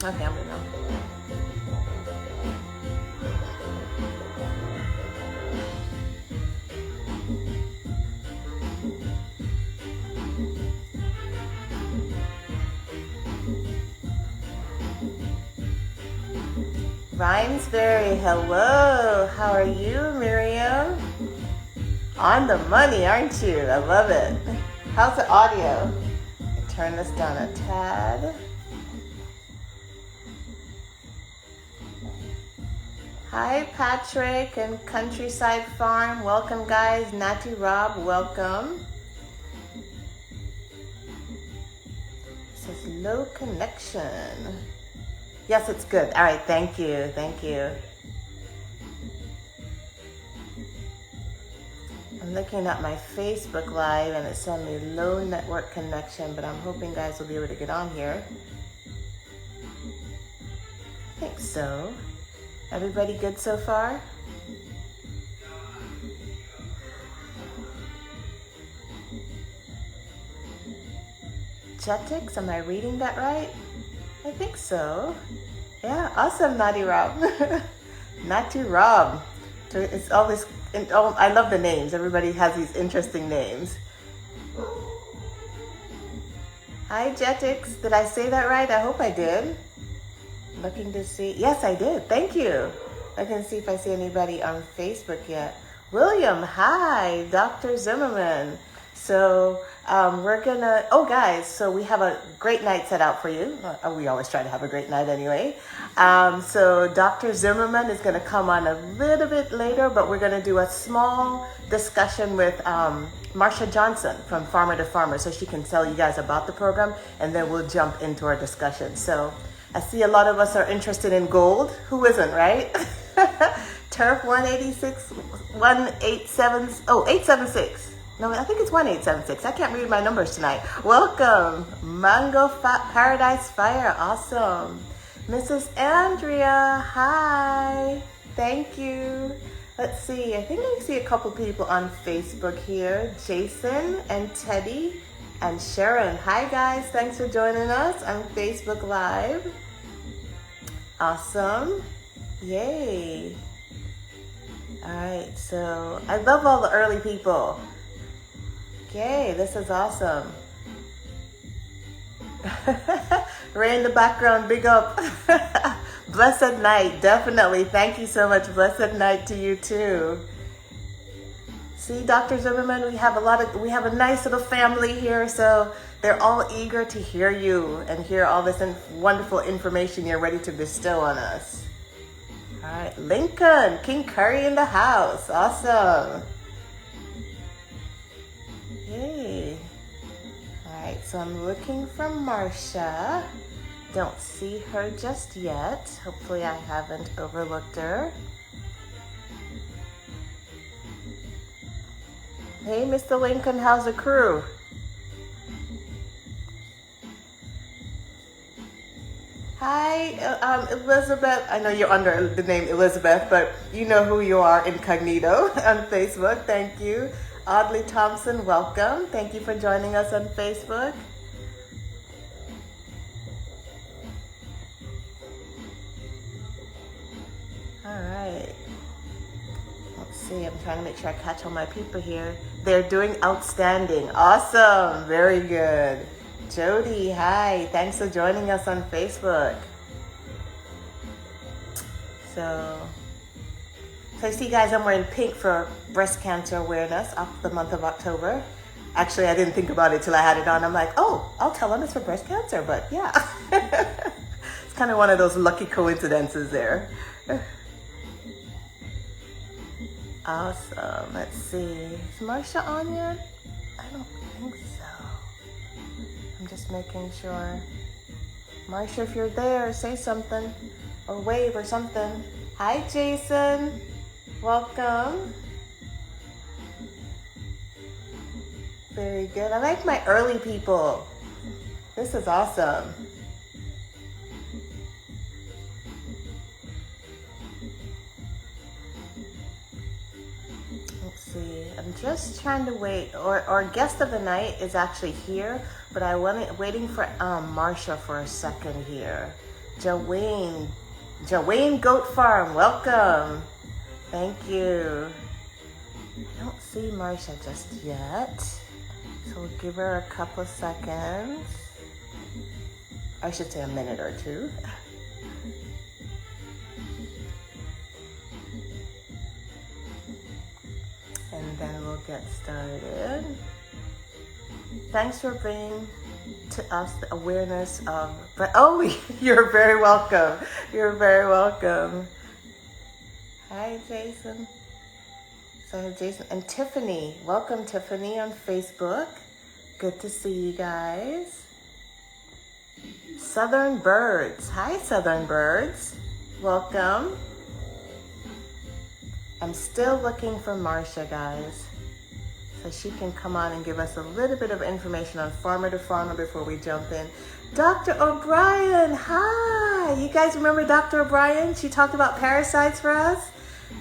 Okay, I'm good now. Rhymesbury, hello. How are you, Miriam? On the money, aren't you? I love it. How's the audio? Turn this down a tad. Hi, Patrick and Countryside Farm. Welcome, guys. Natty Rob, welcome. It says low connection. Yes, it's good. All right, thank you. Thank you. I'm looking at my Facebook Live and it's showing me low network connection, but I'm hoping guys will be able to get on here. I think so. Everybody good so far? Jetix, am I reading that right? I think so. Yeah, awesome, Natty Rob. Natty Rob. It's always, I love the names. Everybody has these interesting names. Hi, Jetix. Did I say that right? I hope I did. Looking to see. Yes, I did. Thank you. I can see if I see anybody on Facebook yet. William, hi. Dr. Zimmerman. So we're gonna, guys, so we have a great night set out for you. We always try to have a great night anyway. So Dr. Zimmerman is gonna come on a little bit later, but we're gonna do a small discussion with Marsha Johnson from Farmer to Farmer, so she can tell you guys about the program, and then we'll jump into our discussion. So I see a lot of us are interested in gold. Who isn't, right? Turf 876. No, I think it's 1876. I can't read my numbers tonight. Welcome. Mango Paradise Fire. Awesome. Mrs. Andrea, hi. Thank you. Let's see. I think I see a couple people on Facebook here. Jason and Teddy and Sharon. Hi, guys. Thanks for joining us on Facebook Live. Awesome. Yay. All right. So I love all the early people. Okay, this is awesome. Ray in the background, big up. Blessed night, definitely. Thank you so much. Blessed night to you too. See, Dr. Zimmerman, we have a nice little family here, so they're all eager to hear you and hear all this wonderful information you're ready to bestow on us. All right, Lincoln, King Curry in the house. Awesome. Yay. All right, so I'm looking for Marsha. Don't see her just yet. Hopefully I haven't overlooked her. Hey, Mr. Lincoln, how's the crew? Hi, Elizabeth. I know you're under the name Elizabeth, but you know who you are incognito on Facebook. Thank you. Audley Thompson, welcome. Thank you for joining us on Facebook. All right. Let's see. I'm trying to make sure I catch all my people here. They're doing outstanding. Awesome. Very good. Jody, hi. Thanks for joining us on Facebook. So I see, guys, I'm wearing pink for breast cancer awareness of the month of October. Actually, I didn't think about it till I had it on. I'm like, oh, I'll tell them it's for breast cancer, but yeah. It's kind of one of those lucky coincidences there. Awesome. Let's see. Is Marsha on yet? I don't think so. I'm just making sure. Marsha, if you're there, say something or wave or something. Hi, Jason. Welcome. Very good. I like my early people. This is awesome. Let's see. I'm just trying to wait. Our guest of the night is actually here, but waiting for Marsha for a second here. Joanne Goat Farm, welcome. Thank you. I don't see Marcia just yet, so we'll give her a couple of seconds. I should say a minute or two. And then we'll get started. Thanks for bringing to us the awareness of, oh, you're very welcome. You're very welcome. Hi, Jason. So Jason and Tiffany, welcome Tiffany on Facebook. Good to see you guys. Southern Birds, hi Southern Birds, welcome. I'm still looking for Marcia, guys, so she can come on and give us a little bit of information on Farmer to Farmer before we jump in. Dr. O'Brien, hi! You guys remember Dr. O'Brien? She talked about parasites for us.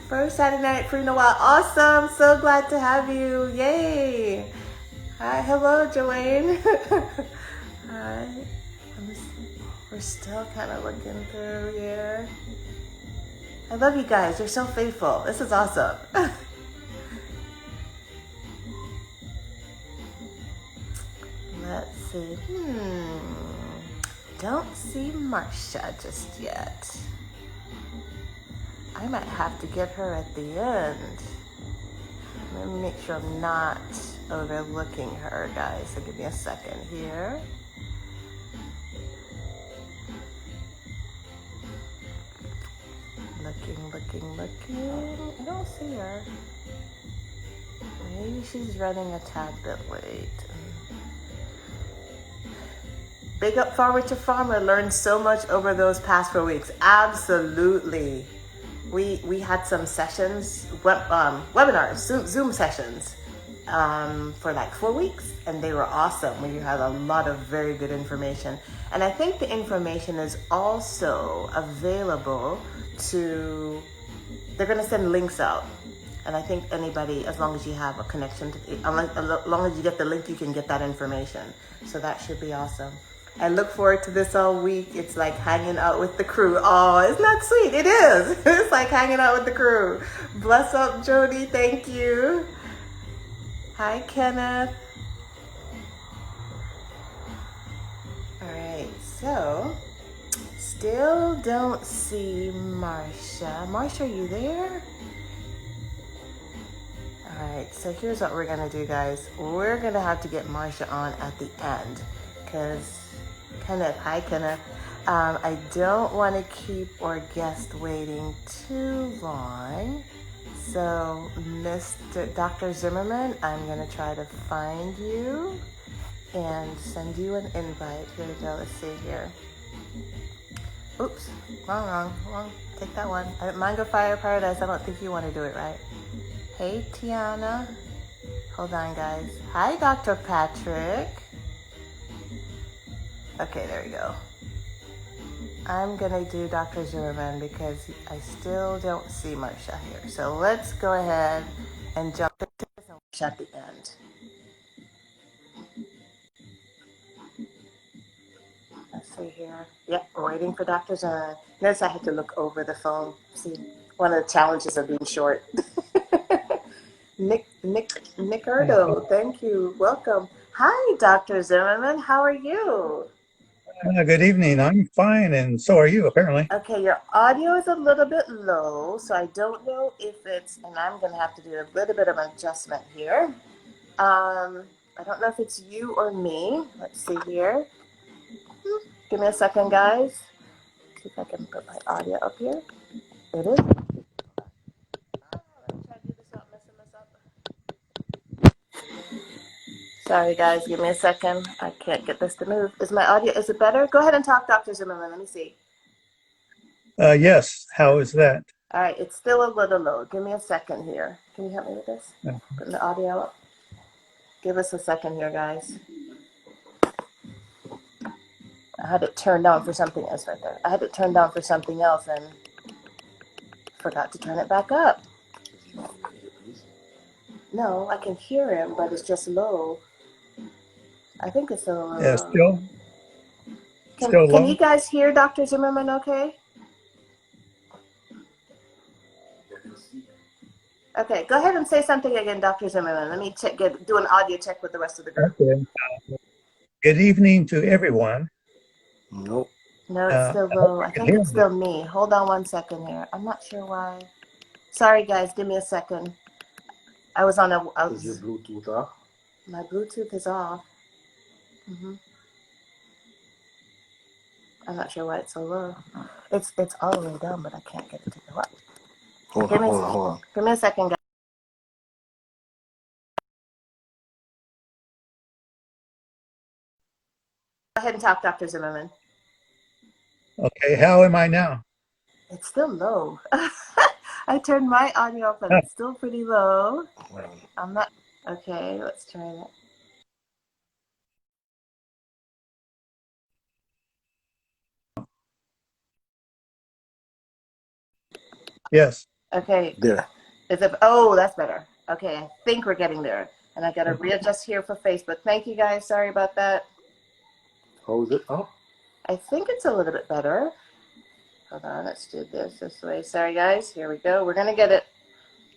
First Saturday night for in a while. Awesome, so glad to have you. Yay! Hi, hello, Joanne. Hi. We're still kind of looking through here. I love you guys. You're so faithful. This is awesome. Let's see. Don't see Marcia just yet. I might have to get her at the end. Let me make sure I'm not overlooking her, guys. So give me a second here. Looking. I don't see her. Maybe she's running a tad bit late. Big up Farmer to Farmer. Learned so much over those past 4 weeks. Absolutely. We had some sessions, webinars, Zoom sessions for like 4 weeks, and they were awesome. We had a lot of very good information. And I think the information is also available they're going to send links out. And I think anybody, as long as you have a connection to as long as you get the link, you can get that information. So that should be awesome. I look forward to this all week. It's like hanging out with the crew. Oh, isn't that sweet? It is. It's like hanging out with the crew. Bless up, Jody. Thank you. Hi, Kenneth. All right, so still don't see Marcia. Marcia, are you there? All right, so here's what we're gonna do, guys. We're gonna have to get Marcia on at the end, because Kenneth, hi Kenneth. I don't want to keep our guest waiting too long. So, Mr. Dr. Zimmerman, I'm going to try to find you and send you an invite. Here we go. Let's see here. Oops, wrong. Take that one. Mango Fire Paradise, I don't think you want to do it, right? Hey, Tiana. Hold on, guys. Hi, Dr. Patrick. Okay, there we go. I'm gonna do Dr. Zimmerman because I still don't see Marcia here. So let's go ahead and jump into this and watch at the end. Let's see here. Yep, we're waiting for Dr. Zimmerman. Notice I had to look over the phone. See, one of the challenges of being short. Nick Erdo, thank you. Welcome. Hi, Dr. Zimmerman. How are you? Good evening. I'm fine, and so are you, apparently. Okay, your audio is a little bit low, so I don't know if it's, and I'm going to have to do a little bit of an adjustment here. I don't know if it's you or me. Let's see here. Give me a second, guys. See if I can put my audio up here. It is. Let me try to do this without messing this up. Sorry, guys. Give me a second. I can't get this to move. Is my audio, is it better? Go ahead and talk, Dr. Zimmerman. Let me see. Yes. How is that? All right. It's still a little low. Give me a second here. Can you help me with this? Putting the audio up. Give us a second here, guys. I had it turned down for something else right there. I had it turned down for something else and forgot to turn it back up. No, I can hear him, but it's just low. I think it's a little Yeah, low. still. Still Can you low? guys hear Dr. Zimmerman okay? Okay, go ahead and say something again, Dr. Zimmerman. Let me do an audio check with the rest of the group. Okay. Good evening to everyone. Nope. No, it's still I hope low. I you can think hear it's me. still me. Hold on one second here. I'm not sure why. Sorry, guys. Give me a second. I was on a. Is your Bluetooth off? My Bluetooth is off. I'm not sure why it's so low. It's all the way down, but I can't get it to go up. Hold on, Give me hold on, hold on. give me a second, guys. Go ahead and talk, Dr. Zimmerman. Okay, how am I now? It's still low. I turned my audio up, but Ah, it's still pretty low. Hold on. I'm not. Okay, let's try that. yes. Okay. There. Is it? Oh, that's better. Okay, I think we're getting there. And I got to readjust here for Facebook. Thank you, guys. Sorry about that. How is it? Oh. I think it's a little bit better. Hold on, let's do this way. Sorry, guys. Here we go. We're going to get it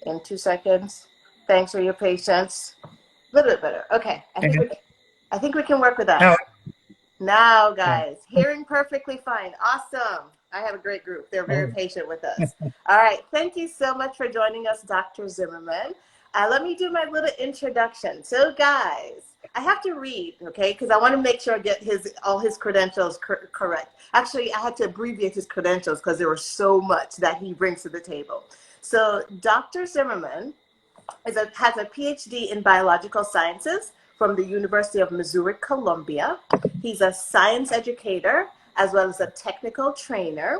in 2 seconds. Thanks for your patience. A little bit better. Okay, And I think we can work with that. how? Now, Uh, guys, hearing perfectly fine. Awesome. I have a great group. They're very oh, patient with us. All right. Thank you so much for joining us, Dr. Zimmerman. Let me do my little introduction. So, guys, I have to read, okay, because I want to make sure I get all his credentials correct. Actually, I had to abbreviate his credentials because there was so much that he brings to the table. So, Dr. Zimmerman has a PhD in biological sciences from the University of Missouri, Columbia. He's a science educator as well as a technical trainer.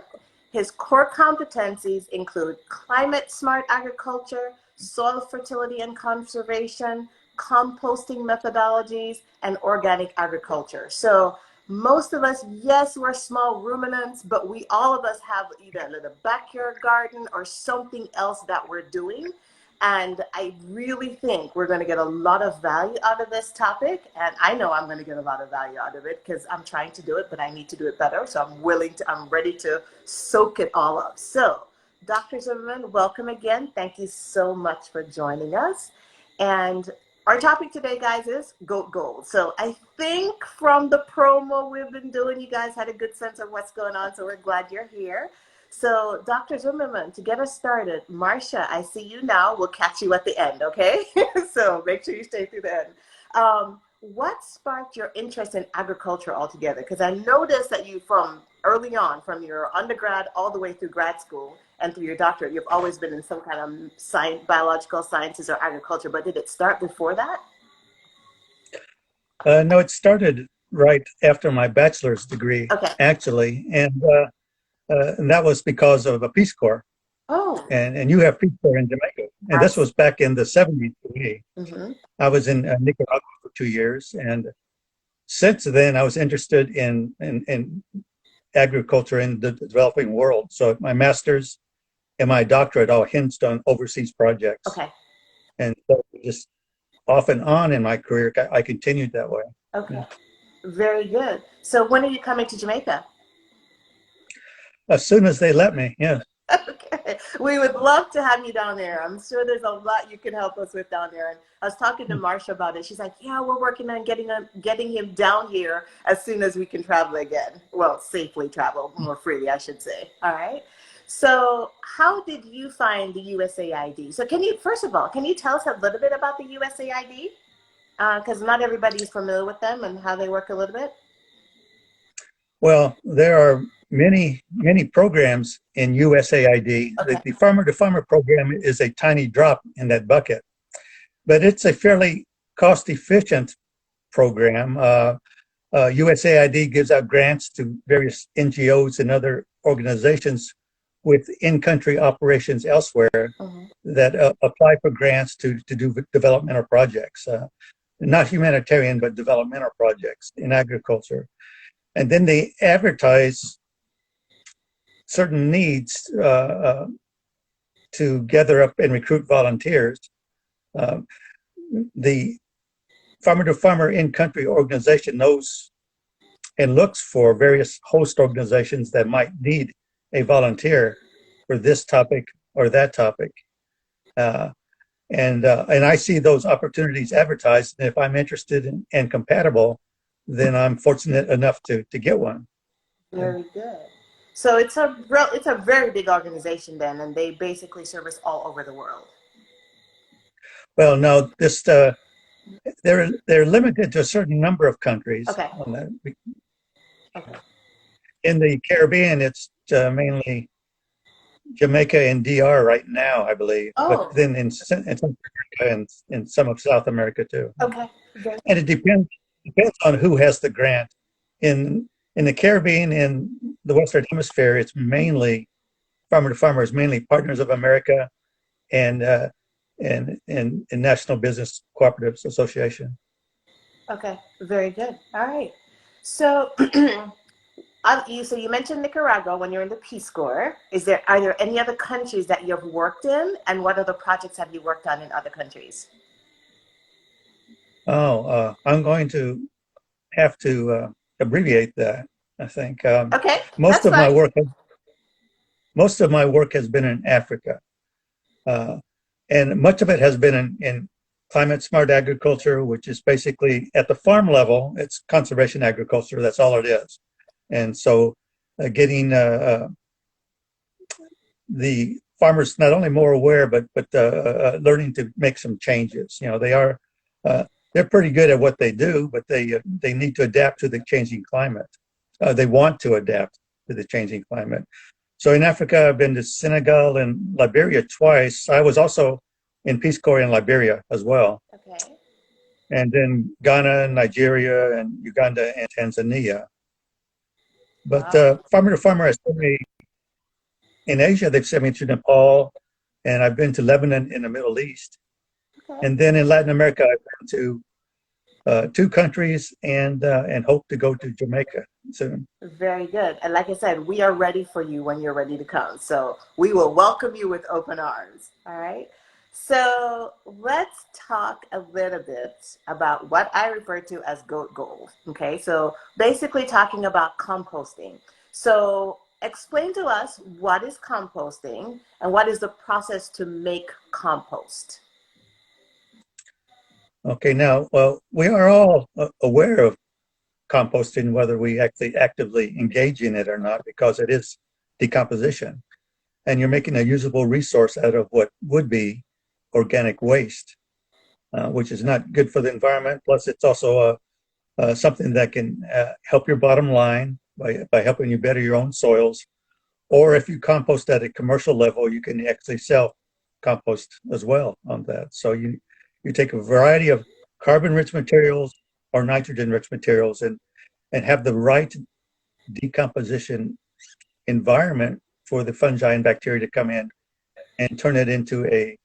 His core competencies include climate smart agriculture, soil fertility and conservation, composting methodologies, and organic agriculture. So most of us, yes, we're small ruminants, but all of us have either a little backyard garden or something else that we're doing. And I really think we're going to get a lot of value out of this topic. And I know I'm going to get a lot of value out of it because I'm trying to do it, but I need to do it better. So I'm ready to soak it all up. So, Dr. Zimmerman, welcome again. Thank you so much for joining us. And our topic today, guys, is goat gold. So I think from the promo we've been doing, you guys had a good sense of what's going on. So we're glad you're here. So, Dr. Zimmerman, to get us started, Marcia, I see you now. We'll catch you at the end, okay? So make sure you stay through the end. What sparked your interest in agriculture altogether? Because I noticed that you, from early on, from your undergrad all the way through grad school and through your doctorate, you've always been in some kind of biological sciences or agriculture. But did it start before that? no, it started right after my bachelor's degree, Okay. actually, and that was because of a Peace Corps. Oh, And you have Peace Corps in Jamaica, and this was back in the 70s for me. mm-hmm. I was in Nicaragua for 2 years, and since then I was interested in agriculture in the developing world. So my master's and my doctorate all hinged on overseas projects. Okay. And so just off and on in my career, I continued that way. Okay. Yeah. Very good. So when are you coming to Jamaica? As soon as they let me, yeah. Okay. We would love to have you down there. I'm sure there's a lot you can help us with down there. And I was talking to Marsha about it. She's like, yeah, we're working on getting him down here as soon as we can travel again. Well, safely travel, more freely, I should say. All right. So how did you find the USAID? So first of all, can you tell us a little bit about the USAID? Because not everybody's familiar with them and how they work a little bit. Well, there are many programs in USAID. Okay. The Farmer to Farmer program is a tiny drop in that bucket, but it's a fairly cost efficient program. USAID gives out grants to various NGOs and other organizations with in-country operations elsewhere that apply for grants to do developmental projects, not humanitarian, but developmental projects in agriculture. And then they advertise certain needs to gather up and recruit volunteers. The Farmer to Farmer in-country organization knows and looks for various host organizations that might need a volunteer for this topic or that topic. And I see those opportunities advertised. And if I'm interested in, and compatible, then I'm fortunate enough to get one. Very good. So it's a very big organization then, and they basically service all over the world. Well, no, this they're limited to a certain number of countries. Okay. Okay. In the Caribbean, it's mainly Jamaica and DR right now, I believe. Oh. But then in Central America and in some of South America too. Okay. And it depends on who has the grant. In the Caribbean, in the Western Hemisphere, it's mainly farmer to farmer. It's mainly Partners of america and National Business Cooperatives Association. Okay, very good. All right. So, you mentioned Nicaragua when you're in the Peace Corps. Are there any other countries that you've worked in, and what other projects have you worked on in other countries? Oh, I'm going to have to abbreviate that, I think. Okay, most of my work has been in Africa, and much of it has been in climate smart agriculture, which is basically at the farm level, it's conservation agriculture. That's all it is. And so, getting the farmers not only more aware, but learning to make some changes. You know, they're pretty good at what they do, but they need to adapt to the changing climate. They want to adapt to the changing climate. So in Africa, I've been to Senegal and Liberia twice. I was also in Peace Corps in Liberia as well. Okay. And then Ghana, Nigeria, and Uganda and Tanzania. But Wow. farmer to farmer has sent me in Asia. They've sent me to Nepal, and I've been to Lebanon in the Middle East. Okay. And then in Latin America, I've been to 2 countries and hope to go to Jamaica soon. Very good. And like I said, we are ready for you when you're ready to come. So we will welcome you with open arms. All right. So let's talk a little bit about what I refer to as goat gold. Okay. So basically talking about composting. So explain to us what is composting and what is the process to make compost. Okay, now, well, we are all aware of composting, whether we actually actively engage in it or not, because it is decomposition. And you're making a usable resource out of what would be organic waste, which is not good for the environment. Plus, it's also something that can help your bottom line by helping you better your own soils. Or if you compost at a commercial level, you can actually sell compost as well on that. So you take a variety of carbon-rich materials or nitrogen-rich materials and have the right decomposition environment for the fungi and bacteria to come in and turn it into a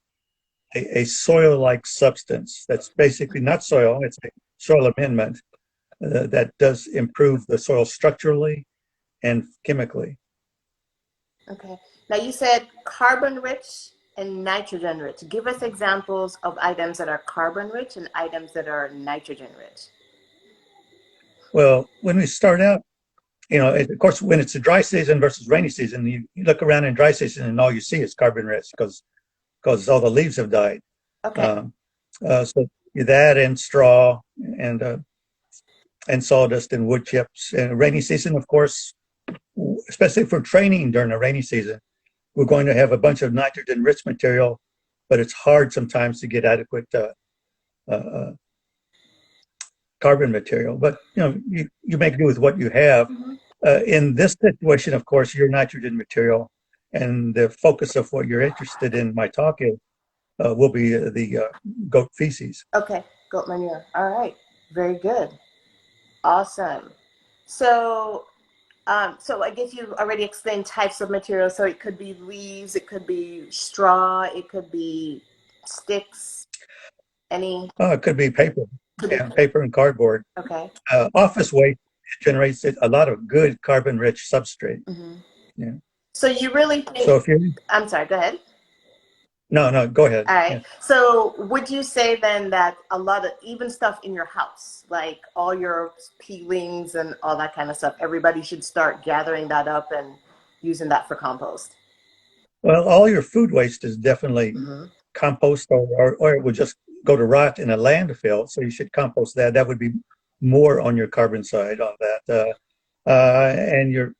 soil-like substance. That's basically not soil, it's a soil amendment that does improve the soil structurally and chemically. Okay. Now you said carbon-rich and nitrogen rich. Give us examples of items that are carbon rich and items that are nitrogen rich. Well, when we start out, of course, when it's a dry season versus rainy season, you look around in dry season and all you see is carbon rich because all the leaves have died. Okay. So that and straw and sawdust and wood chips. And rainy season, of course, especially for training during the rainy season, we're going to have a bunch of nitrogen-rich material, but it's hard sometimes to get adequate carbon material. But you make do with what you have. Mm-hmm. In this situation, of course, your nitrogen material and the focus of what you're interested in, my talk is, will be the goat feces. Okay, goat manure. All right, very good, awesome. So I guess you already explained types of materials. So it could be leaves, it could be straw, it could be sticks. It could be paper. Paper and cardboard. Okay. Office waste generates a lot of good carbon-rich substrate. Mm-hmm. Yeah. So you really think? So if you're, I'm sorry. Go ahead. No, go ahead. All Yeah. right. So would you say then that a lot of even stuff in your house, like all your peelings and all that kind of stuff, everybody should start gathering that up and using that for compost? Well, all your food waste is definitely Hmm. compost, or it would just go to rot in a landfill. So you should compost that. That would be more on your carbon side on that. And your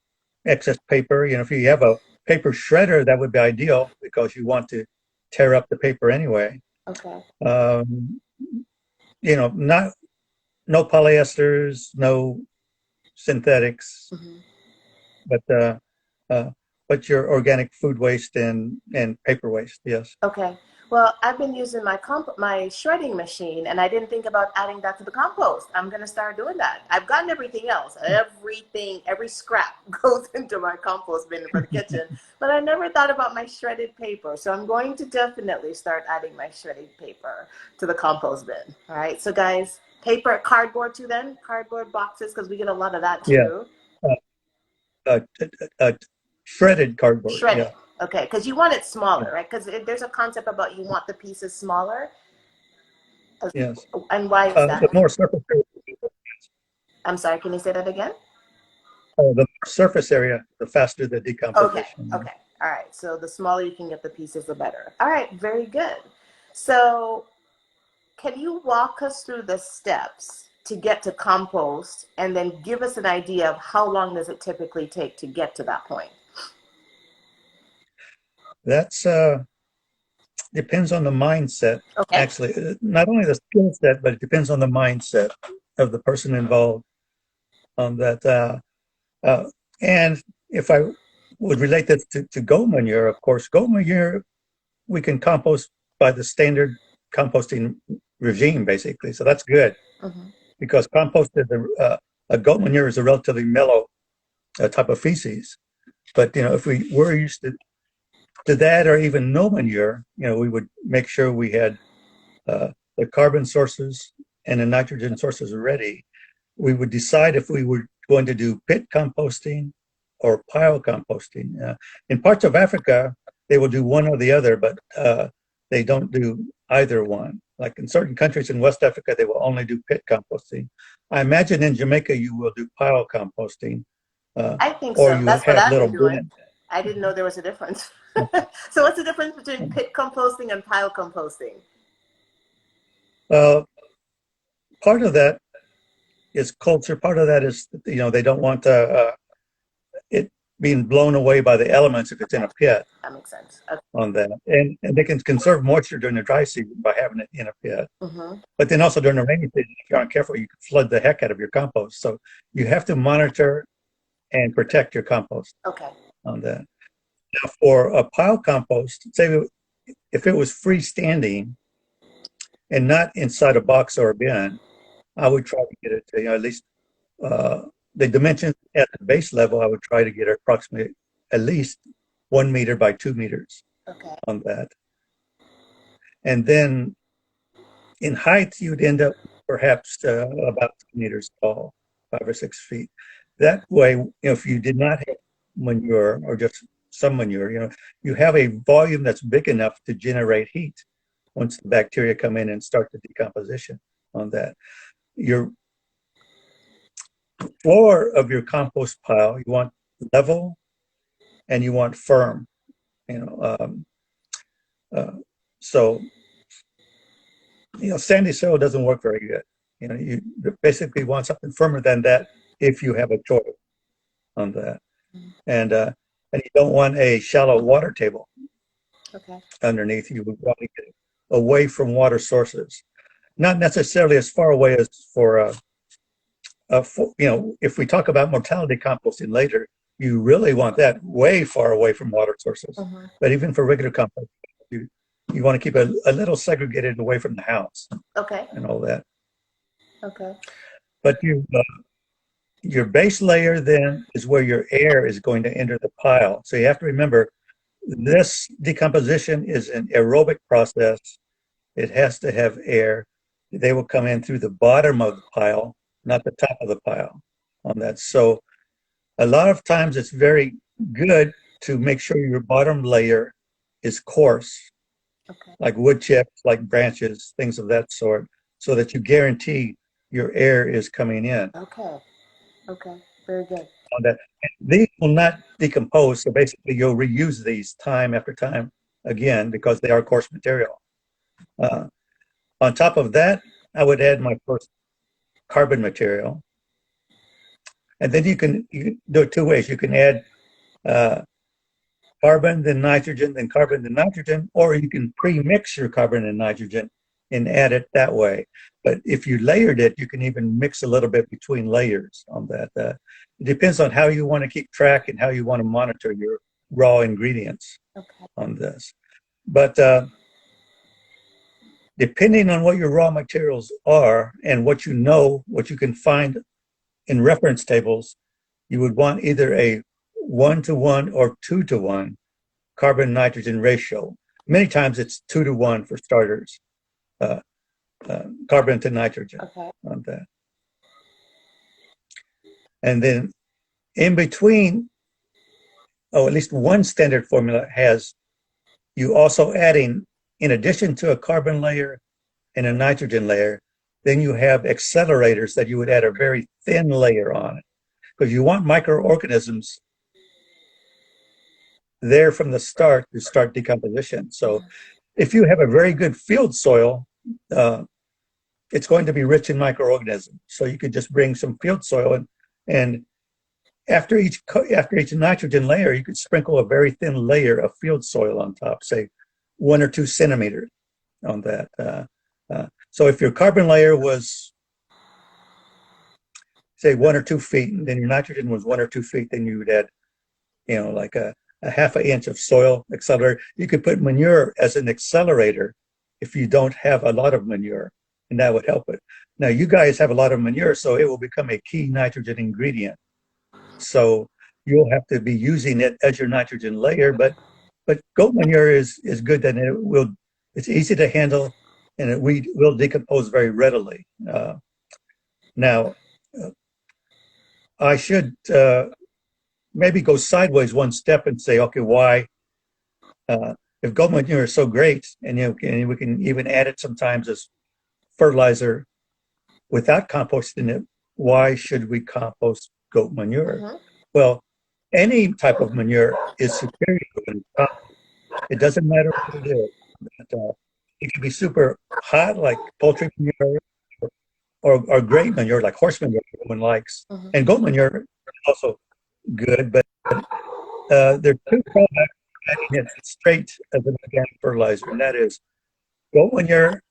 excess paper, if you have a paper shredder, that would be ideal because you want to tear up the paper anyway. Okay. Um, not no polyesters, no synthetics, Hmm. but uh, but your organic food waste and paper waste, yes. Okay. Well, I've been using my shredding machine, and I didn't think about adding that to the compost. I'm gonna start doing that. I've gotten everything else. Everything, every scrap goes into my compost bin for the kitchen, but I never thought about my shredded paper. So I'm going to definitely start adding my shredded paper to the compost bin. All right. So guys, paper, cardboard too. Then cardboard boxes because we get a lot of that Yeah. too. Uh, uh, uh, Shredded cardboard, Shredded. yeah. Okay, because you want it Yeah. smaller, right? Because there's a concept about you want the pieces smaller. Yes. And why is The that? more surface area, I'm sorry, can you say that again? the more surface area, the faster the Okay, decomposition. okay. All right. So the smaller you can get the pieces, the better. All right, very good. So can you walk us through the steps to get to compost and then give us an idea of how long does it typically take to get to that point? That's depends on the mindset. Okay. Actually, not only the skill set, but it depends on the mindset of the person involved on that. Uh, and if I would relate this to goat manure, of course, goat manure we can compost by the standard composting regime, basically. So that's good Hmm. because compost is a goat manure is a relatively mellow type of feces. But if we were used to that or even no manure, we would make sure we had the carbon sources and the nitrogen sources ready. We would decide if we were going to do pit composting or pile composting. In parts of Africa, they will do one or the other, but they don't do either one. Like in certain countries in West Africa, they will only do pit composting. I imagine in Jamaica, you will do pile composting, I think or so. you That's what have I've little been doing. bins. I didn't know there was a difference. So what's the difference between pit composting and pile composting? Uh, Part of that is culture. Part of that is, they don't want it being blown away by the elements if it's in Okay, a pit that makes sense. Okay. on that. And they can conserve moisture during the dry season by having it in a pit. Hmm. But then also during the rainy season, if you aren't careful, you can flood the heck out of your compost. So you have to monitor and protect your compost Okay. on that. Now, for a pile compost, say if it was freestanding and not inside a box or a bin, I would try to get it to, at least uh, the dimensions at the base level, I would try to get approximately at least 1 meter by 2 meters Okay. on that. And then in height, you'd end up perhaps about 2 meters tall, 5 or 6 feet. That way, if you did not have manure or just some manure, you have a volume that's big enough to generate heat once the bacteria come in and start the decomposition on that. Your floor of your compost pile, you want level and you want firm. You know, um, uh, so sandy soil doesn't work very good. You basically want something firmer than that if you have a choice on that, and you don't want a shallow water table Okay. underneath. You would want to get away from water sources, not necessarily as far away as if we talk about mortality composting later, you really want that way far away from water sources. Hmm. But even for regular compost, you want to keep a little segregated away from the house Okay. and all that. Okay. But your base layer then is where your air is going to enter the pile. So you have to remember this decomposition is an aerobic process. It has to have air. They will come in through the bottom of the pile, not the top of the pile on that. So a lot of times it's very good to make sure your bottom layer is coarse Okay. like wood chips, like branches, things of that sort, so that you guarantee your air is coming in Okay. Okay. Very good. on that. These will not decompose, so basically you'll reuse these time after time again because they are coarse material. Uh, on top of that, I would add my first carbon material. And then you can do it two ways. You can add uh, carbon, then nitrogen, then carbon, then nitrogen, or you can pre-mix your carbon and nitrogen and add it that way. But if you layered it, you can even mix a little bit between layers on that. It depends on how you want to keep track and how you want to monitor your raw ingredients Okay. on this. But depending on what your raw materials are and what you know, what you can find in reference tables, you would want either a 1-to-1 or 2-to-1 carbon nitrogen ratio. Many times it's 2-to-1 for starters, carbon to nitrogen Okay. on that. And then in between, at least one standard formula has you also adding, in addition to a carbon layer and a nitrogen layer, then you have accelerators that you would add a very thin layer on it because you want microorganisms there from the start to start decomposition. So if you have a very good field soil, it's going to be rich in microorganisms. So you could just bring some field soil and after each nitrogen layer, you could sprinkle a very thin layer of field soil on top, say 1 or 2 centimeters on that. So if your carbon layer was, say, 1 or 2 feet, and then your nitrogen was 1 or 2 feet, then you would add, like a half an inch of soil accelerator. You could put manure as an accelerator if you don't have a lot of manure, and that would help it. Now, you guys have a lot of manure, so it will become a key nitrogen ingredient. So you'll have to be using it as your nitrogen layer, but goat manure is good, and it's easy to handle, and it will decompose very readily. Now, I should maybe go sideways one step and say, okay, why? If goat manure is so great, and we can even add it sometimes as fertilizer without composting it, why should we compost goat manure? Mm-hmm. Well, any type of manure is superior to compost. It doesn't matter what it is. It can be super hot, like poultry manure, or great manure, like horse manure, everyone likes. Mm-hmm. And goat manure is also good, but there are two products adding it straight as an organic fertilizer, and that is goat manure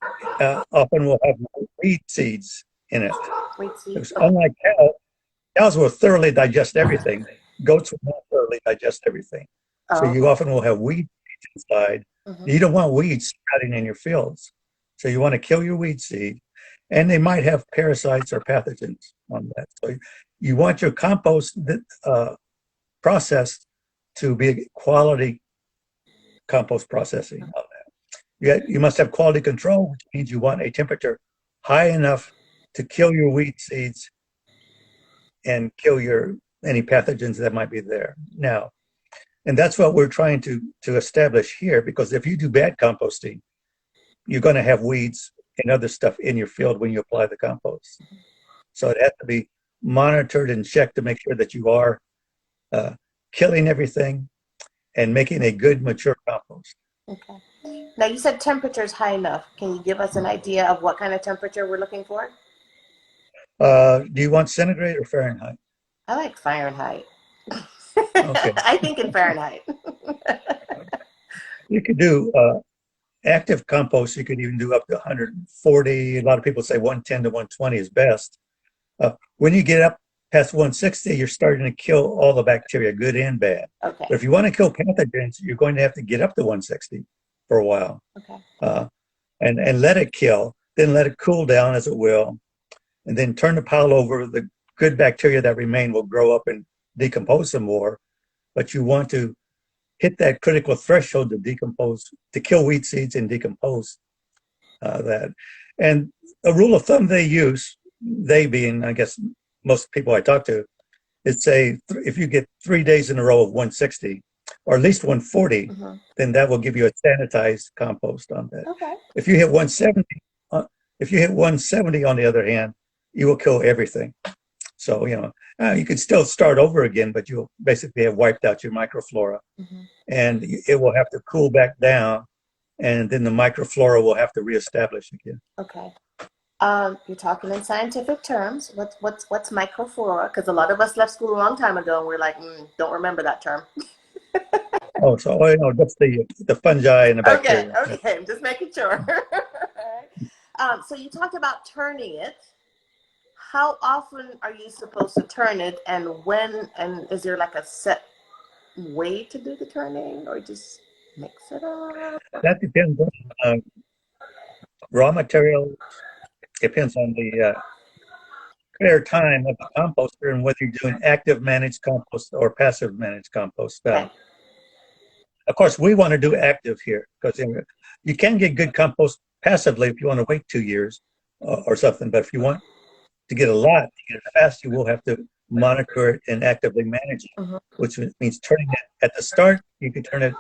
often will have weed seeds in it. Wait, see. Because unlike cows will thoroughly digest everything. Goats will not thoroughly digest everything. So you often will have weed seeds inside. Mm-hmm. You don't want weeds sprouting in your fields. So you want to kill your weed seed. And they might have parasites or pathogens on that. So you want your compost process to be quality compost processing on that. You must have quality control, which means you want a temperature high enough to kill your weed seeds and kill any pathogens that might be there. Now, and that's what we're trying to establish here, because if you do bad composting, you're going to have weeds and other stuff in your field when you apply the compost. So it has to be monitored and checked to make sure that you are killing everything and making a good, mature compost. Okay. Now you said temperature is high enough. Can you give us an idea of what kind of temperature we're looking for? Do you want centigrade or Fahrenheit? I like Fahrenheit. Okay. I think in Fahrenheit. You could do active compost. You could even do up to 140. A lot of people say 110 to 120 is best. When you get up past 160, you're starting to kill all the bacteria, good and bad. Okay. But if you want to kill pathogens, you're going to have to get up to 160 for a while. Okay. And let it kill, then let it cool down as it will, and then turn the pile over. The good bacteria that remain will grow up and decompose some more. But you want to hit that critical threshold to decompose, to kill weed seeds and decompose that. And a rule of thumb they use, they being, I guess, most people I talk to, is say if you get 3 days in a row of 160, or at least 140, Mm-hmm. then that will give you a sanitized compost on that. Okay. If you hit 170, if you hit 170, on the other hand, you will kill everything. So, you could still start over again, but you'll basically have wiped out your microflora. Mm-hmm. And it will have to cool back down, and then the microflora will have to reestablish again. Okay. You're talking in scientific terms. What's microflora? Because a lot of us left school a long time ago, and we're like, don't remember that term. Oh, so that's the fungi and the bacteria. Okay, I'm just making sure. So you talked about turning it. How often are you supposed to turn it, and when? And is there like a set way to do the turning, or just mix it up? That depends on raw material. Depends on the clear time of the composter and whether you're doing active managed compost or passive managed compost. Okay. Of course, we want to do active here because you can get good compost passively if you want to wait 2 years or something. But if you want to get a lot, to get it fast, you will have to monitor it and actively manage it, Mm-hmm. which means turning it at the start. You can turn it,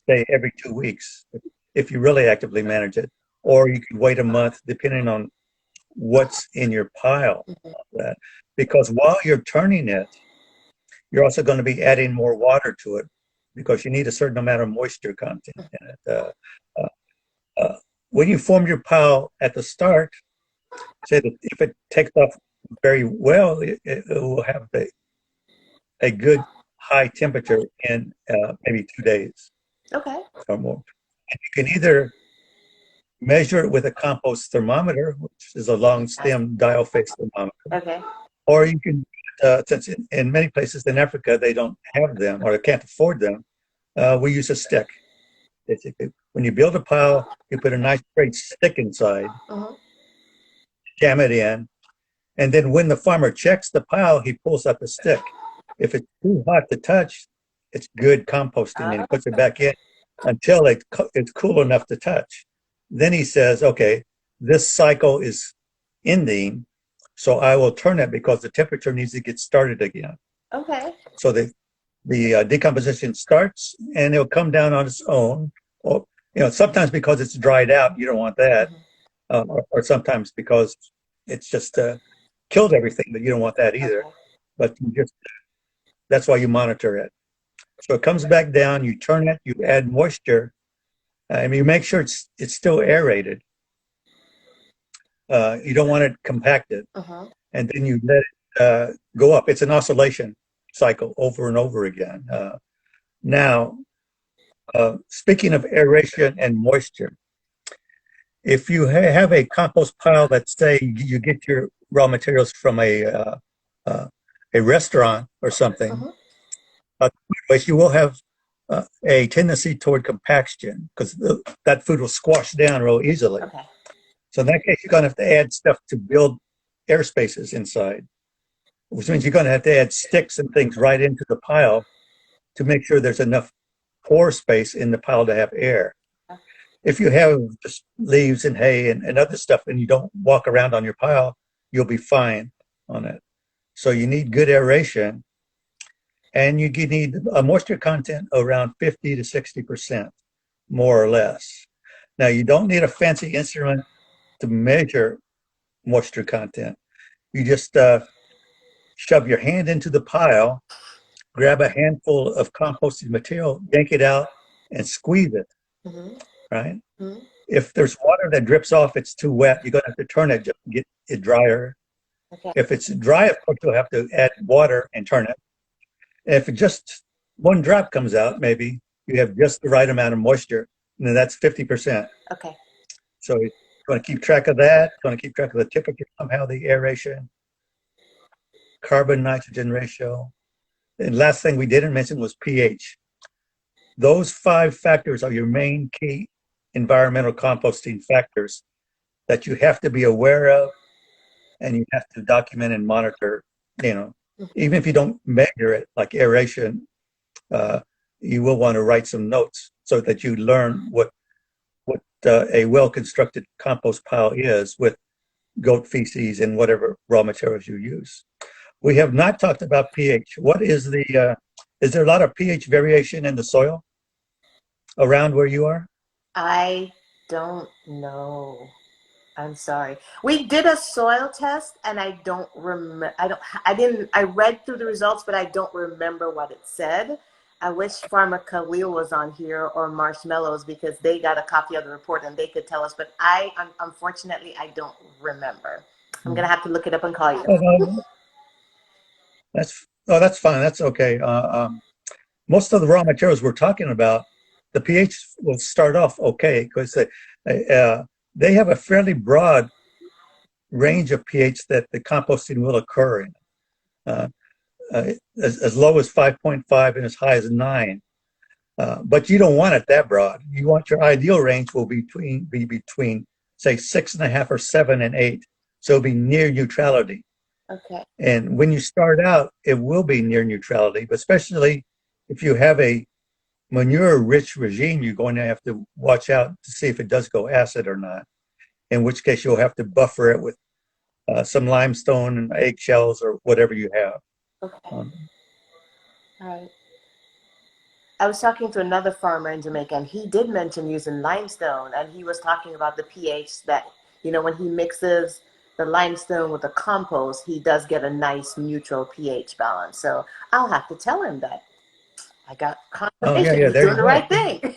say, every 2 weeks if you really actively manage it, or you can wait a month depending on what's in your pile. Mm-hmm. That because while you're turning it, you're also going to be adding more water to it because you need a certain amount of moisture content in it. When you form your pile at the start, say that if it takes off very well, it will have a good high temperature in maybe 2 days Okay. or more. And you can either measure it with a compost thermometer, which is a long stem dial face thermometer, Okay. or you can, since in many places in Africa they don't have them or they can't afford them, we use a stick. Basically, when you build a pile, you put a nice straight stick inside, Mm-hmm. jam it in, and then when the farmer checks the pile, he pulls up the stick. If it's too hot to touch, it's good composting, and he puts it back in until it's cool enough to touch. Then he says, okay, this cycle is ending, so I will turn it because the temperature needs to get started again. Okay. So the decomposition starts, and it'll come down on its own. Or sometimes because it's dried out, you don't want that, or sometimes because it's just killed everything, but you don't want that either. Okay. But that's why you monitor it. So it comes back down, you turn it, you add moisture, and you make sure it's still aerated. You don't want it compacted. Uh-huh. And then you let it go up. It's an oscillation cycle over and over again. Now, speaking of aeration and moisture, if you have a compost pile that, say, you get your raw materials from a restaurant or something, you will have a tendency toward compaction because that food will squash down real easily. Okay. So in that case, you're going to have to add stuff to build air spaces inside, which means you're going to have to add sticks and things right into the pile to make sure there's enough pore space in the pile to have air. If you have just leaves and hay and other stuff and you don't walk around on your pile, you'll be fine on it. So you need good aeration, and you need a moisture content around 50 to 60%, more or less. Now, you don't need a fancy instrument to measure moisture content. You just shove your hand into the pile, grab a handful of composted material, yank it out, and squeeze it, right? Mm-hmm. If there's water that drips off, it's too wet, you're going to have to turn it just to get it drier. Okay. If it's dry, of course, you'll have to add water and turn it. If just one drop comes out, maybe you have just the right amount of moisture, and then that's 50%. Okay. So you're going to keep track of that, going to keep track of the temperature, somehow the aeration, carbon-nitrogen ratio. And last thing we didn't mention was pH. Those 5 factors are your main key environmental composting factors that you have to be aware of and you have to document and monitor. Even if you don't measure it, like aeration, you will want to write some notes so that you learn what a well-constructed compost pile is with goat feces and whatever raw materials you use. We have not talked about pH. What is the Is there a lot of pH variation in the soil around where you are? I don't know. I'm sorry. We did a soil test and I don't remember. I read through the results, but I don't remember what it said. I wish Farmer Khalil was on here or Marshmallows because they got a copy of the report and they could tell us. But unfortunately, I don't remember. I'm going to have to look it up and call you. Oh, no, that's fine. That's okay. Most of the raw materials we're talking about, the pH will start off okay because they have a fairly broad range of pH that the composting will occur in, uh, as low as 5.5 and as high as 9. But you don't want it that broad. You want your ideal range will be between say 6.5 or 7 and 8. So it'll be near neutrality. Okay. And when you start out, it will be near neutrality, but especially if you have a manure-rich regime, you're going to have to watch out to see if it does go acid or not, in which case you'll have to buffer it with some limestone and eggshells or whatever you have. Okay. All right. I was talking to another farmer in Jamaica, and he did mention using limestone, and he was talking about the pH that, when he mixes the limestone with the compost, he does get a nice neutral pH balance. So I'll have to tell him that I got confirmation Yeah, he's there doing you the go. right thing.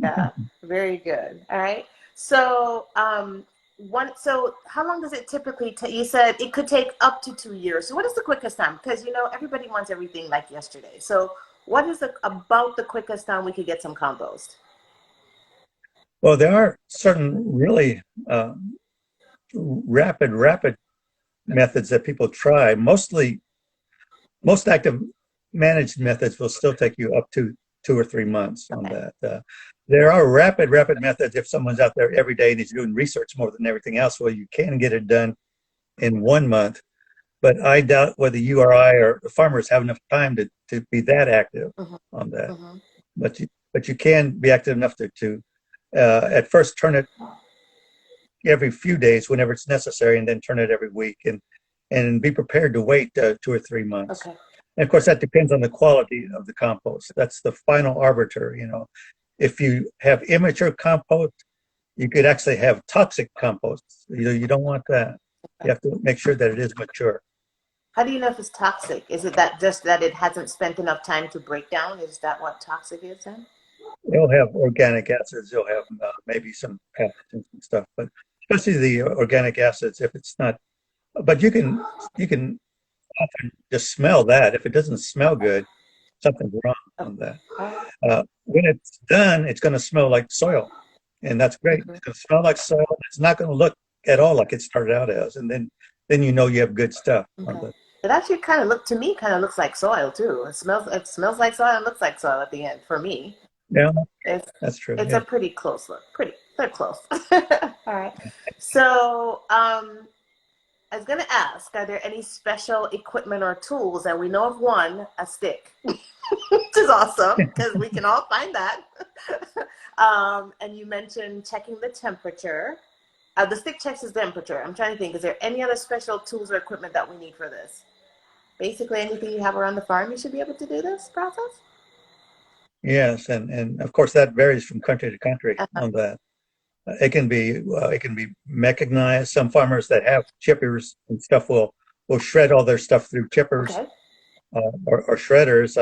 Yeah, very good. All right. So, so how long does it typically take? You said it could take up to 2 years. So what is the quickest time? Because, everybody wants everything like yesterday. So what is about the quickest time we could get some compost? Well, there are certain really rapid methods that people try. Most active managed methods will still take you up to 2 or 3 months on Okay. that. There are rapid methods if someone's out there every day and he's doing research more than everything else. Well, you can get it done in 1 month, but I doubt whether you or I or the farmers have enough time to be that active on that. Mm-hmm. But you can be active enough to at first turn it every few days whenever it's necessary, and then turn it every week, and be prepared to wait 2 or 3 months. Okay. And of course, that depends on the quality of the compost. That's the final arbiter. If you have immature compost, you could actually have toxic compost. You don't want that. You have to make sure that it is mature. How do you know if it's toxic? Is it that just that it hasn't spent enough time to break down? Is that what toxic is then? You'll have organic acids. You'll have maybe some pathogens and stuff, but especially the organic acids. If it's not, but you can often just smell that. If it doesn't smell good, something's wrong on that. When it's done, it's going to smell like soil, and that's great. It's going to smell like soil. It's not going to look at all like it started out as, and then you have good stuff. Okay. It actually kind of looks like soil too. It smells like soil and looks like soil at the end for me. Yeah, It's that's true. it's Yeah. a pretty close look. They're close. All right. So I was gonna ask, are there any special equipment or tools? And we know of one, a stick, which is awesome because we can all find that. And you mentioned checking the temperature. The stick checks the temperature. I'm trying to think, is there any other special tools or equipment that we need for this? Basically anything you have around the farm, you should be able to do this process? Yes, and of course that varies from country to country on that. It can be mechanized. Some farmers that have chippers and stuff will shred all their stuff through chippers. Okay. Or shredders.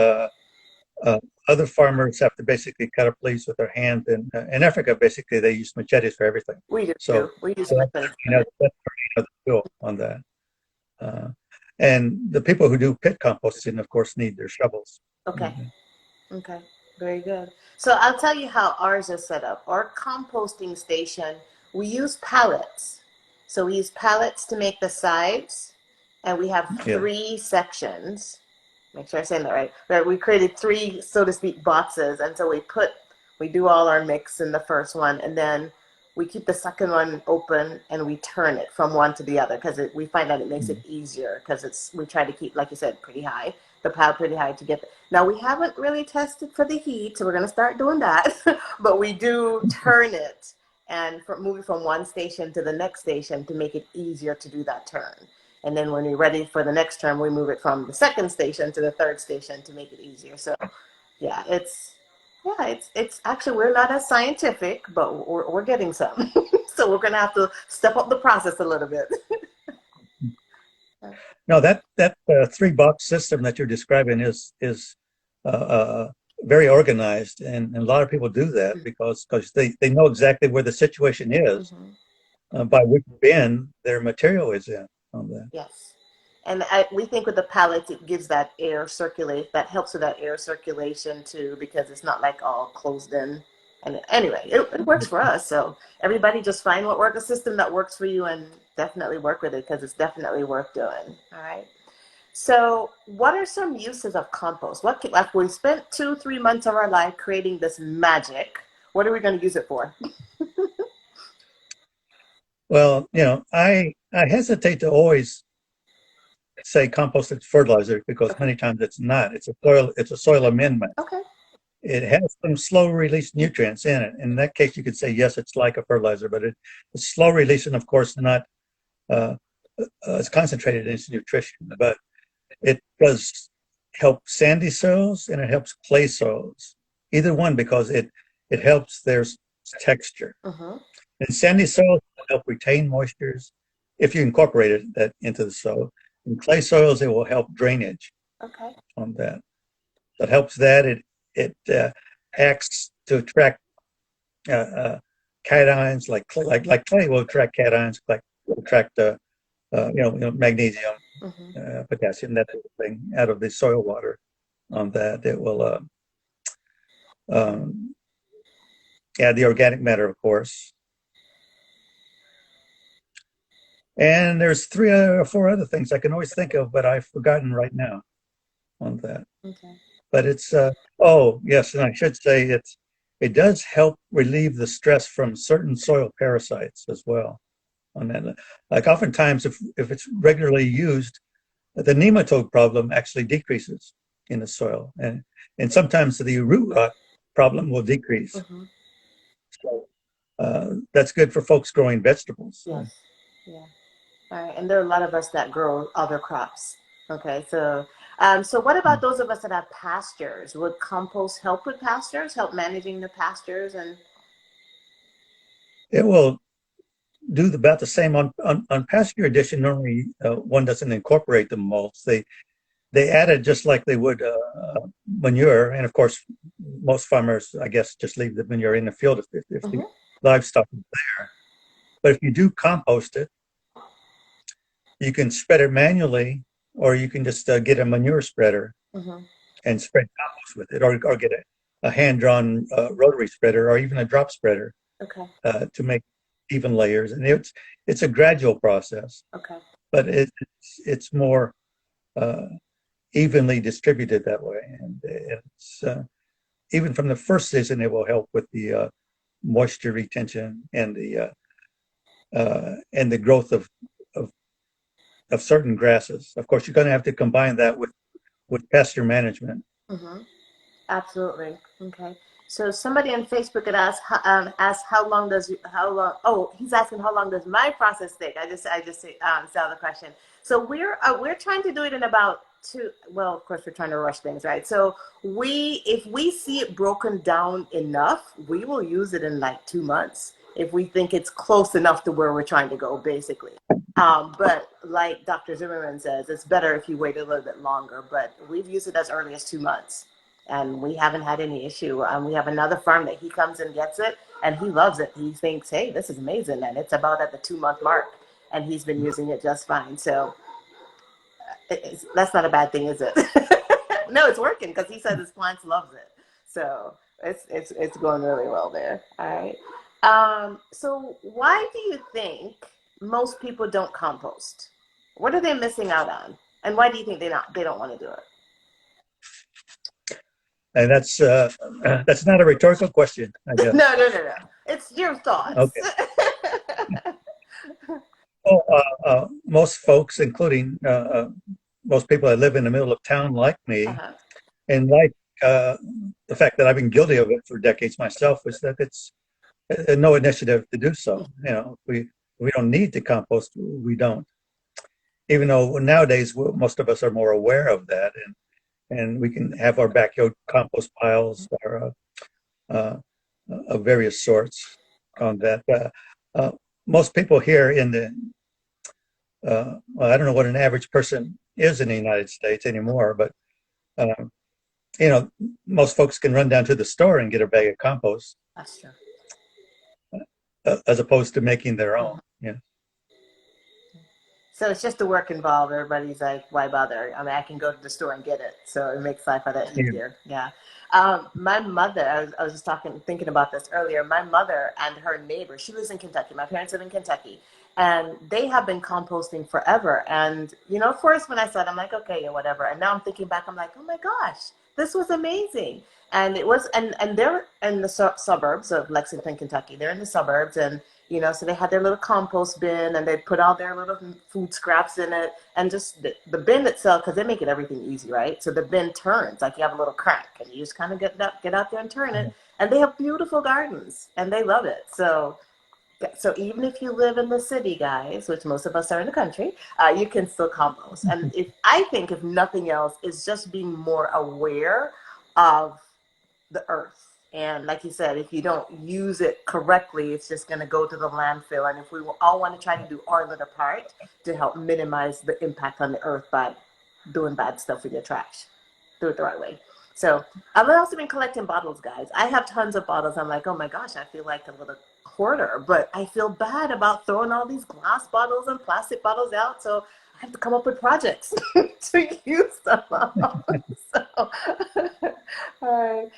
Other farmers have to basically cut up leaves with their hands. And in Africa, basically, they use machetes for everything. We do. So, We use that's machetes. that's another tool on that. And the people who do pit composting, of course, need their shovels. Okay. Okay. Very good. So I'll tell you how ours is set up. Our composting station, we use pallets. So we use pallets to make the sides, and we have Yeah. 3 sections. Make sure I'm saying that right. But we created 3, so to speak, boxes, and so we do all our mix in the first one, and then we keep the second one open and we turn it from one to the other because we find that it makes it easier because we try to keep, like you said, pretty high, the pile pretty high to get. Now we haven't really tested for the heat, so we're going to start doing that, but we do turn it and moving from one station to the next station to make it easier to do that turn. And then when you're ready for the next term, we move it from the second station to the third station to make it easier. So yeah, it's actually, we're not as scientific, but we're getting some. So we're going to have to step up the process a little bit. No, that three box system that you're describing is very organized, and a lot of people do that because they know exactly where the situation is by which bin their material is in on that. Yes. And we think with the pallets, it gives that air circulate, that helps with that air circulation too, because it's not like all closed in. And anyway, it works for us. So everybody just find a system that works for you and definitely work with it, because it's definitely worth doing. All right. So what are some uses of compost? Like, we spent 2-3 months of our life creating this magic. What are we going to use it for? Well, I hesitate to always say composted fertilizer because many times it's not. It's a soil amendment. Okay. It has some slow release nutrients in it. In that case, you could say yes, it's like a fertilizer, but it's slow release, and of course not as concentrated in its nutrition. But it does help sandy soils and it helps clay soils. Either one, because it helps their texture. And sandy soils help retain moistures if you incorporate that into the soil. In clay soils, it will help drainage on that. So it helps that. It acts to attract cations, like clay will attract cations, like will attract magnesium, potassium, that sort of thing, out of the soil water. On that, it will add the organic matter, of course. And there's 3 or 4 other things I can always think of, but I've forgotten right now on that. Okay. But it's oh yes, and I should say it does help relieve the stress from certain soil parasites as well. On that, like oftentimes if it's regularly used, the nematode problem actually decreases in the soil, and sometimes the root rot problem will decrease. So that's good for folks growing vegetables. Yes. Yeah. All right. And there are a lot of us that grow other crops. Okay. So so what about those of us that have pastures? Would compost help with pastures, help managing the pastures? And it will do about the same on pasture addition. Normally one doesn't incorporate the mulch. They add it just like they would manure, and of course most farmers, I guess, just leave the manure in the field if the livestock is there. But if you do compost it, you can spread it manually, or you can just get a manure spreader and spread compost with it, or get a hand-drawn rotary spreader, or even a drop spreader to make even layers. And it's a gradual process, but it's more evenly distributed that way. And it's even from the first season, it will help with the moisture retention and the growth of certain grasses. Of course, you're going to have to combine that with pasture management. Absolutely. Okay. So somebody on Facebook had asked how long. Oh, he's asking how long does my process take? I just saw the question. So we're trying to do it in about 2. Well, of course we're trying to rush things, right? So if we see it broken down enough, we will use it in like 2 months if we think it's close enough to where we're trying to go, basically. But like Dr. Zimmerman says, it's better if you wait a little bit longer. But we've used it as early as 2 months. And we haven't had any issue. We have another farm that he comes and gets it, and he loves it. He thinks, hey, this is amazing. And it's about at the 2-month mark, and he's been using it just fine. So that's not a bad thing, is it? No, it's working, because he said his plants loves it. So it's going really well there. All right. So why do you think most people don't compost? What are they missing out on? And why do you think they don't want to do it? And that's not a rhetorical question, I guess. No. It's your thoughts. Okay. Well, most folks, including most people that live in the middle of town like me, and like the fact that I've been guilty of it for decades myself, is that it's no initiative to do so. We don't need to compost. We don't. even though nowadays most of us are more aware of that, and we can have our backyard compost piles or uh, of various sorts on that. Uh, Most people here in the well, I don't know what an average person is in the United States anymore, but um, you know, most folks can run down to the store and get a bag of compost That's true. as opposed to making their own. Yeah. So it's just the work involved. Everybody's like, why bother? I mean, I can go to the store and get it. So it makes life a lot Yeah. easier. Yeah. My mother, I was just thinking about this earlier. My mother and her neighbor, she lives in Kentucky. My parents live in Kentucky. And they have been composting forever. And, first when I said, I'm like, okay, yeah, whatever. And now I'm thinking back, I'm like, oh my gosh, this was amazing. And it was, and they're in the suburbs of Lexington, Kentucky. They're in the suburbs. And so they had their little compost bin and they put all their little food scraps in it, and just the bin itself, because they make it everything easy, right? So the bin turns like you have a little crank and you just kind of get out there and turn it. And they have beautiful gardens and they love it. So even if you live in the city, guys, which most of us are in the country, you can still compost. And I think if nothing else, is just being more aware of the earth. And like you said, if you don't use it correctly, it's just going to go to the landfill. And if we all want to try to do our little part to help minimize the impact on the earth by doing bad stuff with your trash, do it the right way. So I've also been collecting bottles, guys. I have tons of bottles. I'm like, oh my gosh, I feel like a little hoarder, but I feel bad about throwing all these glass bottles and plastic bottles out. So I have to come up with projects to use them all. So, all right.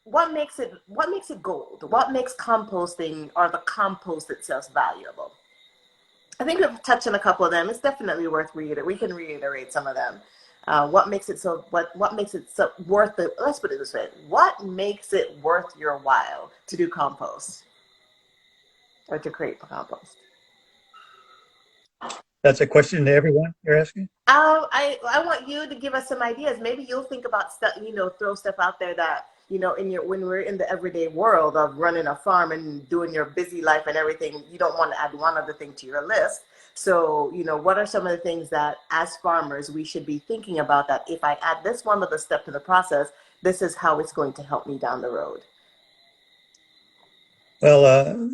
What makes it gold? What makes composting or the compost itself valuable? I think we've touched on a couple of them. It's definitely worth reading. We can reiterate some of them. What makes it so? What makes it so worth it? Let's put it this way: what makes it worth your while to do compost or to create compost? That's a question to everyone you're asking? I want you to give us some ideas. Maybe you'll think about stuff, throw stuff out there that, when we're in the everyday world of running a farm and doing your busy life and everything, you don't want to add one other thing to your list. So, what are some of the things that as farmers we should be thinking about, that if I add this one other step to the process, this is how it's going to help me down the road? Well,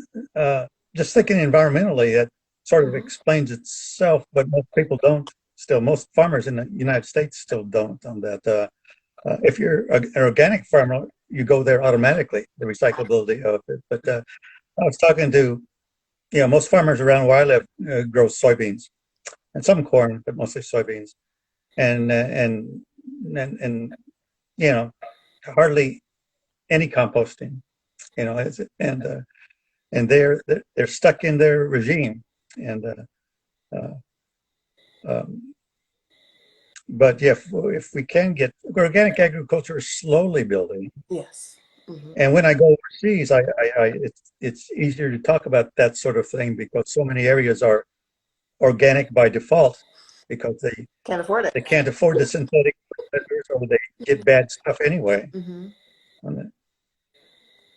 just thinking environmentally, it sort of Mm-hmm. explains itself, but most people don't still. Most farmers in the United States still don't on that. If you're an organic farmer, you go there automatically, the recyclability of it. But I was talking to, most farmers around where I live grow soybeans and some corn, but mostly soybeans. And, uh, and, and hardly any composting, and they're stuck in their regime. And uh, um, but yeah, if we can get organic agriculture is slowly building. Yes. Mm-hmm. And when I go overseas, it's easier to talk about that sort of thing because so many areas are organic by default because Can't afford it. they can't afford the synthetic fertilizers or they get bad stuff anyway. Mm-hmm. On it.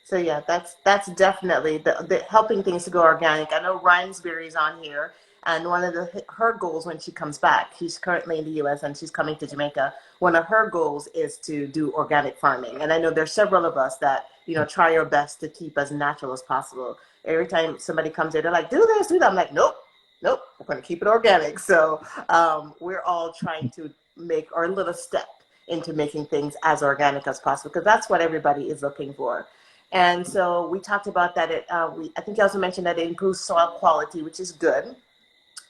So yeah, that's definitely the helping things to go organic. I know Rhinesberry's on here, and one of her goals when she comes back, she's currently in the U.S. and she's coming to Jamaica. One of her goals is to do organic farming, and I know there's several of us that try our best to keep as natural as possible. Every time somebody comes in, they're like, "Do this, do that." I'm like, "Nope, nope, we're going to keep it organic." So we're all trying to make our little step into making things as organic as possible because that's what everybody is looking for. And so we talked about that. I think you also mentioned that it improves soil quality, which is good.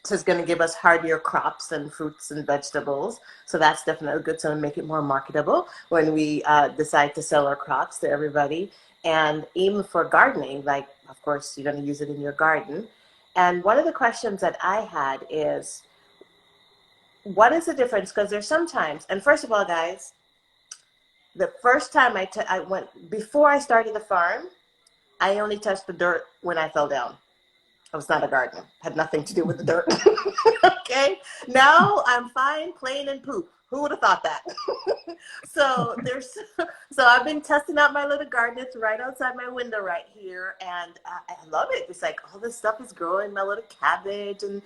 So it's going to give us hardier crops and fruits and vegetables. So that's definitely good. So make it more marketable when we decide to sell our crops to everybody. And even for gardening, like, of course, you're going to use it in your garden. And one of the questions that I had is, what is the difference? Because there's sometimes, and first of all, guys, the first time I went, before I started the farm, I only touched the dirt when I fell down. I was not a gardener. Had nothing to do with the dirt. Okay? Now I'm fine, plain and poop. Who would have thought that? So So I've been testing out my little garden. It's right outside my window right here, and I love it. It's like all this stuff is growing. My little cabbage and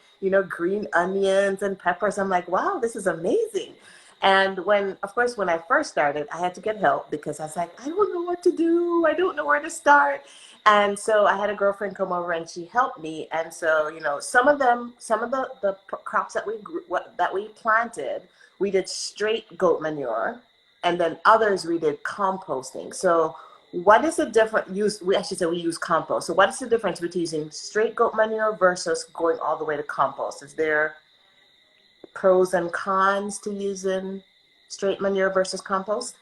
green onions and peppers. I'm like, wow, this is amazing. And of course, when I first started, I had to get help because I was like, I don't know what to do. I don't know where to start. And so I had a girlfriend come over and she helped me. And so, some of the crops that that we planted, we did straight goat manure, and then others we did composting. So what is the difference? I should say we use compost. So what is the difference between using straight goat manure versus going all the way to compost? Is there pros and cons to using straight manure versus compost?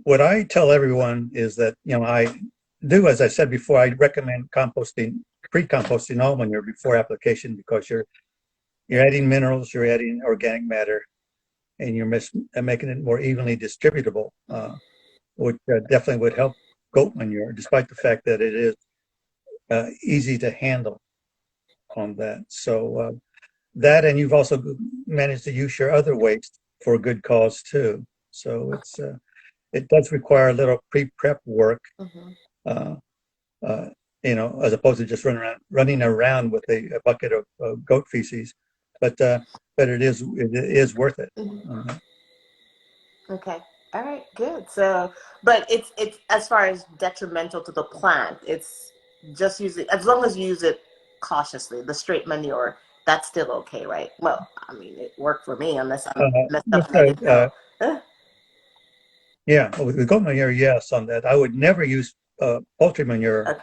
What I tell everyone is that, I do, as I said before, I recommend composting, pre-composting all manure before application, because you're adding minerals, you're adding organic matter, and you're making it more evenly distributable, which definitely would help goat manure, despite the fact that it is easy to handle on that. So that, and you've also managed to use your other waste for a good cause too. So it does require a little pre-prep work, as opposed to just running around with a bucket of goat feces. But it is worth it. Okay. All right. Good. So, but it's as far as detrimental to the plant, it's just as long as you use it cautiously. The straight manure, that's still okay, right? Well, I mean, it worked for me unless I'm messed up and I didn't know. Yeah, with goat manure, yes, on that. I would never use poultry manure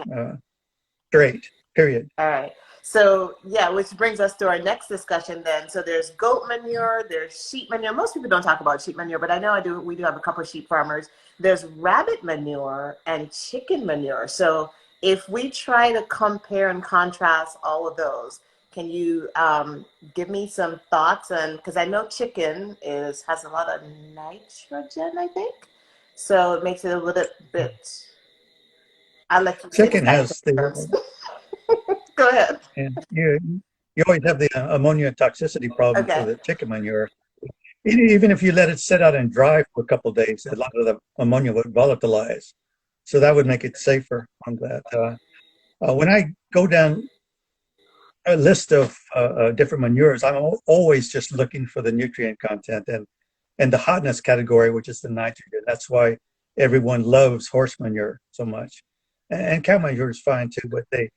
straight, period. All right. So yeah, which brings us to our next discussion then. So there's goat manure, there's sheep manure. Most people don't talk about sheep manure, but I know we do have a couple of sheep farmers. There's rabbit manure and chicken manure. So if we try to compare and contrast all of those, can you give me some thoughts on, because I know chicken has a lot of nitrogen, I think. So it makes it a little bit, I'll let you say Chicken has terms. Go ahead. And you always have the ammonia toxicity problem for the chicken manure. Even if you let it sit out and dry for a couple of days, a lot of the ammonia would volatilize. So that would make it safer on that. When I go down a list of different manures, I'm always just looking for the nutrient content and the hotness category, which is the nitrogen. That's why everyone loves horse manure so much. And cow manure is fine too, but they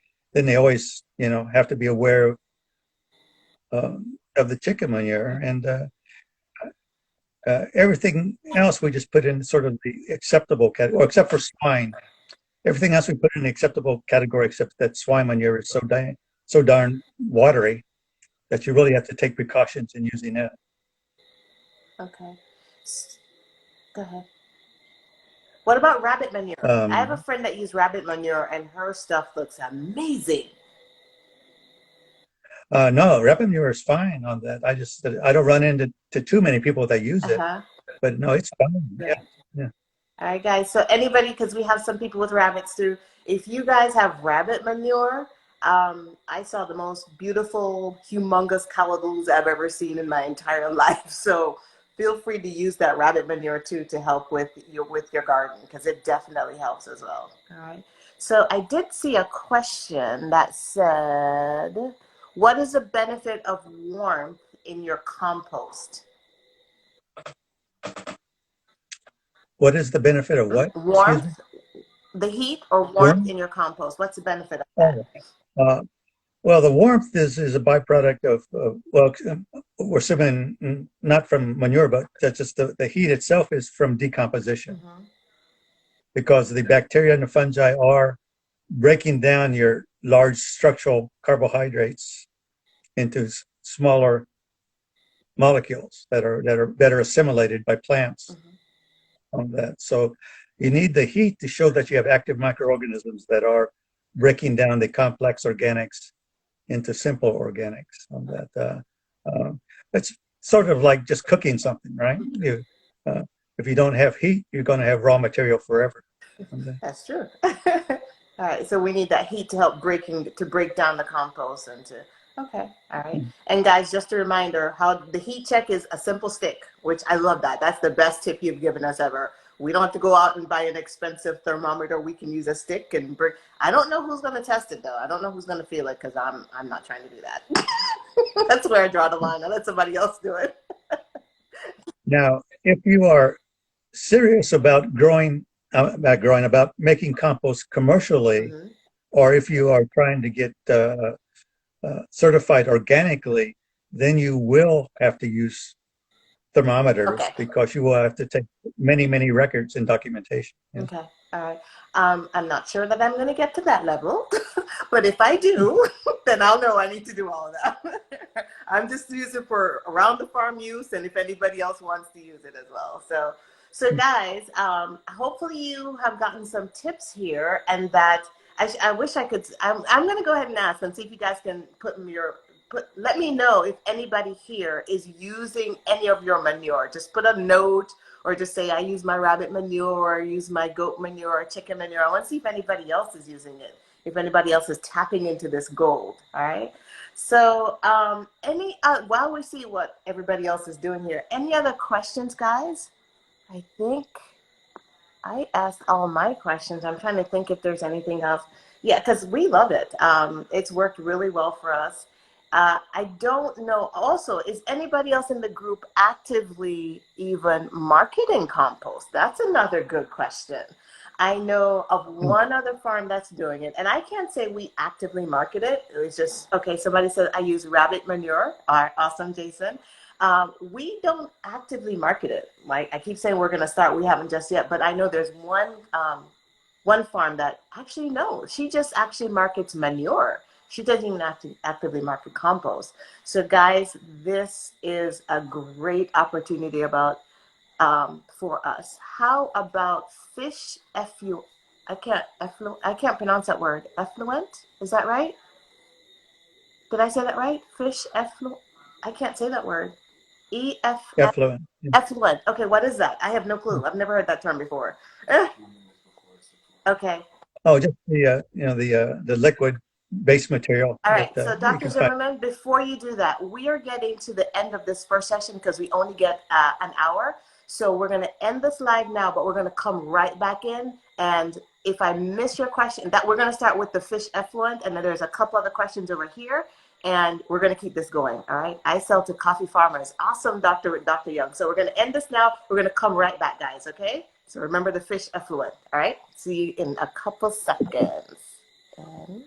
always, have to be aware of the chicken manure, and everything else we just put in sort of the acceptable category, except for swine. Everything else we put in the acceptable category, except that swine manure is so darn watery that you really have to take precautions in using it. Okay. Go ahead. What about rabbit manure? I have a friend that uses rabbit manure, and her stuff looks amazing. No, rabbit manure is fine on that. I don't run into too many people that use it, but no, it's fine. Yeah. All right, guys. So anybody, because we have some people with rabbits too. If you guys have rabbit manure, I saw the most beautiful, humongous calaboose I've ever seen in my entire life. So feel free to use that rabbit manure too to help with your garden, because it definitely helps as well. All right. So I did see a question that said, what is the benefit of warmth in your compost? What is the benefit of what? Warmth, the heat or warmth in your compost. What's the benefit of that? Well, the warmth is a byproduct of, we're assuming not from manure, but that's just the heat itself is from decomposition. Because the bacteria and the fungi are breaking down your large structural carbohydrates into smaller molecules that are better assimilated by plants on that. So you need the heat to show that you have active microorganisms that are breaking down the complex organics into simple organics on that. It's sort of like just cooking something, right? If you don't have heat, you're going to have raw material forever. That's true. All right, so we need that heat to help break down the compost and to Okay. All right. And guys, just a reminder how the heat check is a simple stick, which I love that. That's the best tip you've given us ever. We don't have to go out and buy an expensive thermometer. We can use a stick and bring. I don't know who's going to test it though. I don't know who's going to feel it because I'm not trying to do that. That's where I draw the line. I let somebody else do it. Now, if you are serious about about making compost commercially, Mm-hmm. or if you are trying to get certified organically, then you will have to use thermometers Okay. because you will have to take many, many records and documentation. Yeah. Okay. All right. I'm not sure that I'm going to get to that level, but if I do, then I'll know I need to do all of that. I'm just using for around the farm use, and if anybody else wants to use it as well. So guys, hopefully you have gotten some tips here, and that I wish I could. I'm going to go ahead and ask and see if you guys can let me know if anybody here is using any of your manure. Just put a note or just say, I use my rabbit manure or I use my goat manure or chicken manure. I want to see if anybody else is using it, if anybody else is tapping into this gold. All right. So while we see what everybody else is doing here, any other questions, guys? I think I asked all my questions. I'm trying to think if there's anything else. Yeah, because we love it. It's worked really well for us. I don't know. Also, is anybody else in the group actively even marketing compost? That's another good question. I know of one other farm that's doing it, and I can't say we actively market it. It was just, okay, somebody said I use rabbit manure. All right, awesome, Jason. We don't actively market it. Like I keep saying, we're going to start. We haven't just yet, but I know there's one farm that actually no, she just actually markets manure. She doesn't even actively market compost. So guys, this is a great opportunity for us. How about fish effluent? I can't pronounce that word. Effluent? Is that right? Did I say that right? Fish effluent? I can't say that word. EFF Effluent. effluent. Okay, what is that? I have no clue. I've never heard that term before. Okay. Oh, just the liquid base material All that right. So you Dr. can find. Zimmerman, before you do that, we are getting to the end of this first session because we only get an hour. So we're going to end this live now, but we're going to come right back in. And if I miss your question, that we're going to start with the fish effluent, and then there's a couple other questions over here, and we're going to keep this going. All right. I sell to coffee farmers. Awesome, Dr. Young. So we're going to end this now. We're going to come right back, guys. Okay. So remember the fish effluent. All right. See you in a couple seconds. And